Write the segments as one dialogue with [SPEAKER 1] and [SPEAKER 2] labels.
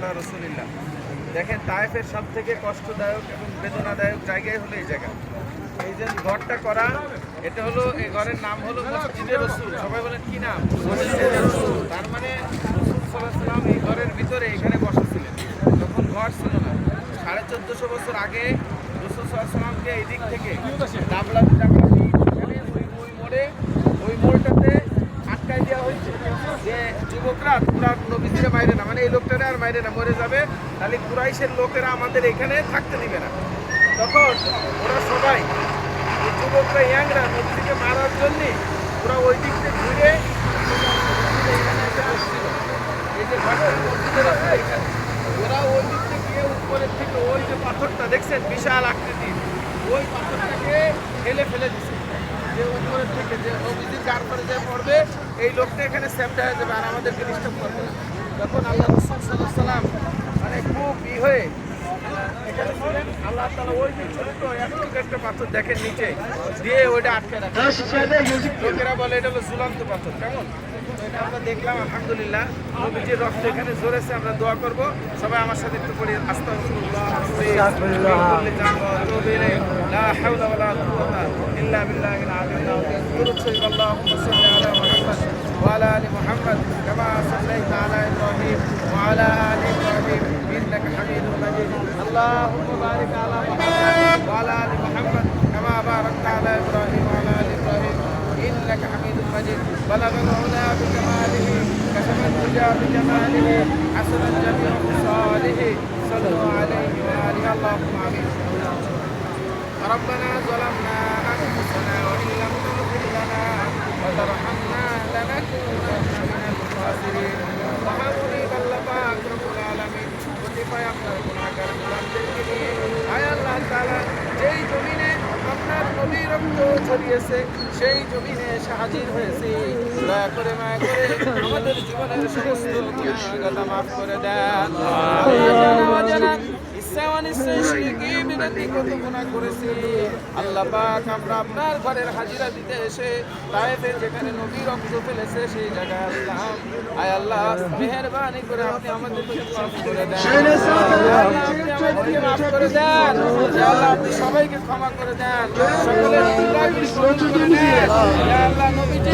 [SPEAKER 1] আলা রাসূলিল্লাহ। দেখেন তায়েফের সব থেকে কষ্টদায়ক এবং বেদনাদায়ক জায়গায় হলো এই জায়গা। এই যে ঘরটা করা, এটা হলো এই ঘরের নাম হলো মসজিদে রাসূল। সবাই বলেন কি নাম? মসজিদে রাসূল। তার মানে রাসূল সাল্লাল্লাহু আলাইহি ওয়াসাল্লাম এই ঘরের ভিতরে এখানে বসেছিলেন। তখন ঘর ছিল না। 1450 বছর আগে রাসূল সাল্লাল্লাহু আলাইহি ওয়াসাল্লামকে এই দিক থেকে ডাবলাতে ওই মোড়ে, ওই মোড়টাতে আটকাই দেওয়া হয়েছে যে যুবকরা তোমরা নবীজিরে মাইরে না, মানে এই লোকটারে আর মাইরে না, মরে যাবে, তাহলে কুরাইশের লোকেরা আমাদের এখানে থাকতে দিবে না। তখন ওরা সবাই এই যুবকরা ইয়াংরা নবীজিকে মারার জন্যে ওরা ওই দিক থেকে ঘুরে এখানে এসে বসছিল। এই যে ঘাটের মসজিদের আছে এখানে, ওরা ওই দিক থেকে গিয়ে উপরের থেকে ওই যে পাথরটা দেখছেন বিশাল আকৃতির, ওই পাথরটাকে ফেলে দিচ্ছে যে উপরের থেকে যে নবীজির গার পরে যে পড়বে এই লোকটা এখানে সেফটা হয়ে যাবে আর আমাদেরকে ডিস্টার্ব করবে না। তখন আল্লাহ রাসূল সাল্লাল্লাহু আলাইহি ওয়াসাল্লাম মানে খুব হয়ে এখানে ছিলেন। আল্লাহ তাআলা ওই যে ছোট্ট একটা পাথর দেখেন নিচে দিয়ে ওইটা আটকে রাখে। লোকেরা বলে এটা হলো ঝুলন্ত পাথর। কেমন এটা আমরা দেখলাম। আলহামদুলিল্লাহ নবীজির রক্ত এখানে ঝরেছে। আমরা দোয়া করব, সবাই আমার সাথে একটু পড়ি আস্তাগফিরুল্লাহ লা হাওলা ওয়ালা কুওয়াতা ইল্লা বিল্লাহিল আলিয়্যিল আযীম। দুরূদ শরীফ আল্লাহুম্মা সাল্লি আলা মুহাম্মাদ ওয়া আলা আলি মুহাম্মাদ কামা সাল্লাইতা আলা ইব্রাহিম ওয়া আলা আলি ইব্রাহিম ইন্নাকা হামিদুম মাজিদ। আল্লাহুম্মা বারিক আলা মুহাম্মাদ ওয়া আলা আলি মুহাম্মাদ কামা বারাকতা আলা ইব্রাহিম ওয়া আলা আলি ইব্রাহিম إنك حميد مجيد. بلغ العلا بكماله كشف الدجى بجماله حسن الجميع بصالحه صلوا عليه وآله اللهم آمين. ربنا ظلمنا أنفسنا وإن لم تغفر لنا وترحمنا لنكونن من الخاسرين. وحولي بلغا أكرم العالمين وكفى يقدر গুনাহগার গোলামদেরকে নিয়ে আয় আল্লাহ তাআলা যেই জমিনে আপনার নবী রক্ত ছড়িয়েছে সেই জমিনে হাজির হয়েছে। দয়া করে মায়া করে আমাদের জীবনের সমস্ত গুনাহগার মাফ করে দেন। আল্লাহ পাক আমরা আপনার ঘরের হাজিরা দিতে এসে তায়েফে যেখানে নবী রক্ত ফেলেছে সেই জায়গায় আসলাম। আয় আল্লাহ মেহেরবানি করে আপনি আমাদেরকে মাফ করে দেন। আপনি আমাদেরকে মাফ করে দেন। আল্লাহ আপনি সবাইকে ক্ষমা করে দেন। সকলের গুনাহগুলি কবুল করে নেন। আল্লাহ নবীজি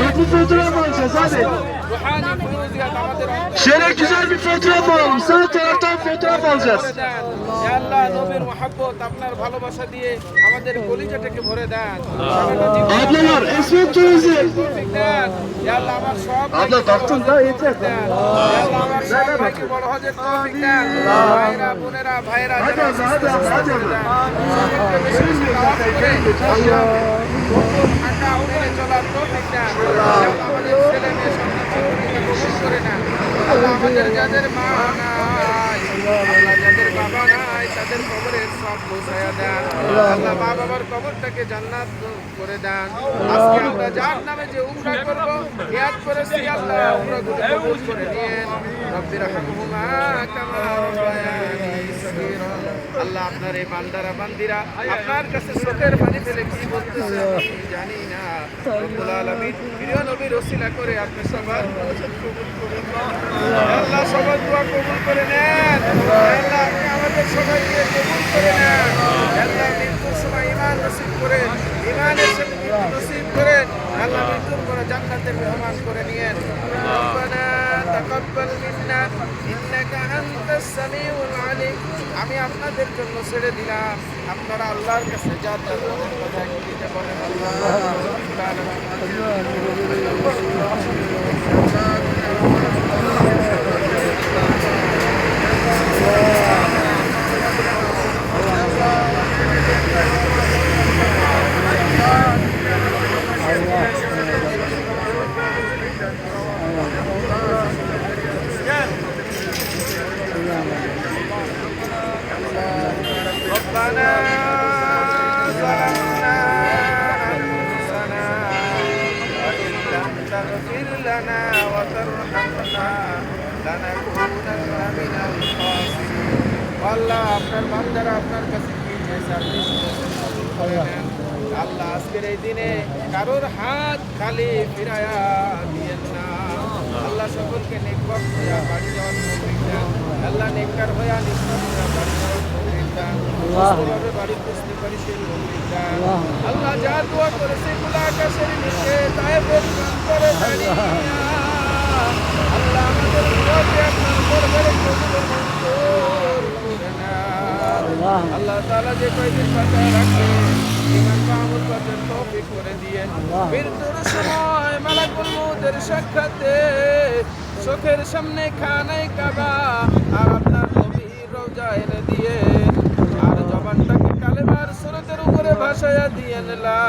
[SPEAKER 1] ruhani furuziyat আমাদের
[SPEAKER 2] Şöyle güzel bir fotoğraf alalım. Sağ taraftan fotoğraf alacağız.
[SPEAKER 1] Ya Allah নবীর মহব্বত আপনার ভালোবাসা দিয়ে আমাদের কলিজাটাকে ভরে দেন।
[SPEAKER 2] Ablalar Esmet Turizm.
[SPEAKER 1] Ya Allah আমার সব
[SPEAKER 2] Abla baktın da yeter.
[SPEAKER 1] Ya Allah আমার সব ভাইকে বড় হজের তৌফিক দেন। ভাইরা বোনেরা ভাইরা
[SPEAKER 2] Hadi abla hadi abla hadi abla.
[SPEAKER 1] সকলকে বেশি বেশি দাওয়াত করে আল্লাহ ঢাকা উড়ে চলার তৌফিক দেন। আমাদের ছেলে মেয়ে কবুল করে না। আল্লাহ আমাদের যাদের মা নাই, আল্লাহ যাদের বাবা নাই তাদের কবরের সব পৌঁছায়া দেন। আল্লাহ মা বাবার কবরটাকে জান্নাত করে দেন। আজকে আমরা যার নামে যে উমরা করব নিয়াত করেছি আল্লাহ উমরাগুলো কবুল করে নিয়েন। রব্বির হামহুমা কামা রাব্বায়ানি সগীরা। আল্লাহ আপনার এই বান্দারা বান্দিরা আপনার কাছে চোখের পানি ফেলে কি বলতেছে আমি জানি না। রব্বুল আলামিন প্রিয় নবীর ওসিলা করে আপনি সবার কবুল করুন। আল্লাহ সবার দোয়া কবুল করে নেন। আল্লাহ আপনি আমাদের সবাইকে কবুল করে নেন। আল্লাহ মৃত্যুর সময় ঈমান নসিব করেন, ঈমানের সাথে মৃত্যু নসিব করেন। আল্লাহ মৃত্যুর পরে জান্নাতের মেহমান করে নিয়েন। রব্বানা তাকাব্বাল মিন্না ইন্নাকা আনতাস সামিউল আলিম। আমি আপনাদের জন্য ছেড়ে দিলাম, আপনারা আল্লাহর কাছে যা চান কথা দিতে বলেন। ربنا ظلمنا أنفسنا وإن لم تغفر لنا وترحمنا لنكونن من الخاسرين. আল্লাহ আপনার বান্দারা আপনার কাছে কি চেয়েছে আপনি কবুল করে নেন। আল্লাহ আজকের এই দিনে কারোর হাত খালি ফিরায়া দিয়েন না। আল্লাহ সকলকে নেক বখশিয়া বাড়ি যাওয়ার তৌফিক দেন। আল্লাহ নেককার হয়ে নিঃসন্দেহে বাড়ি করার তৌফিক দান। সুস্থভাবে বাড়ি বুঝতে পারি সেই তৌফিক দান। আল্লাহ যা দোয়া করেছে এগুলো আকাশের নিচে তায়েফের প্রান্তরে দাঁড়িয়ে আল্লাহ আমাদের দোয়াকে আপনার দরবারে কবুল ও মঞ্জুর করে নেন। আল্লাহ তাআলা যে কয়দিন বাঁচায় রাখে ঈমান বা আমল করার তৌফিক করে দিয়েন। মৃত্যুর সময় মালাকুল মউতের সাক্ষাতে চোখের সামনে খানায় কাবা আর আপনার নবীর রওজা এনে দিয়ে আর জবানটাকে কালেমার সুরতের উপরে ভাসায়া দিয়েন লা